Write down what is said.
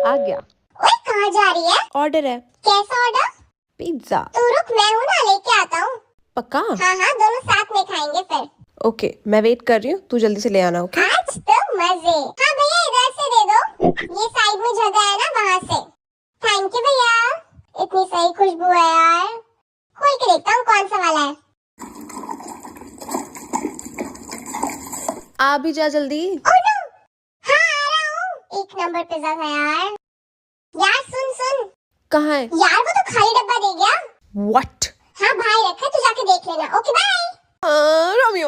आ गया। ओए कहाँ जा रही है? ऑर्डर है। कैसा ऑर्डर? पिज्जा। तू रुक, मैं हूँ ना, लेके आता हूँ। पक्का? हाँ हाँ, दोनों साथ में खाएंगे फिर। ओके, मैं वेट कर रही हूँ, तू जल्दी से ले आना। ओके? आज तो मजे। हाँ भैया, इधर से दे दो। ये साइड में जगह है ना, वहाँ से। थैंक यू भैया। इतनी सही खुशबू है यार। खोल के देखता हूँ कौन सा वाला है। आ भी जा जल्दी। Oh no. हाँ आ रहा हूँ। एक नंबर पिज्जा था यार। यार सुन सुन। कहाँ है? यार वो तो खाली डब्बा दे गया। व्हाट? हाँ भाई रखा, तू जाके देख लेना। Okay bye. रोमियो।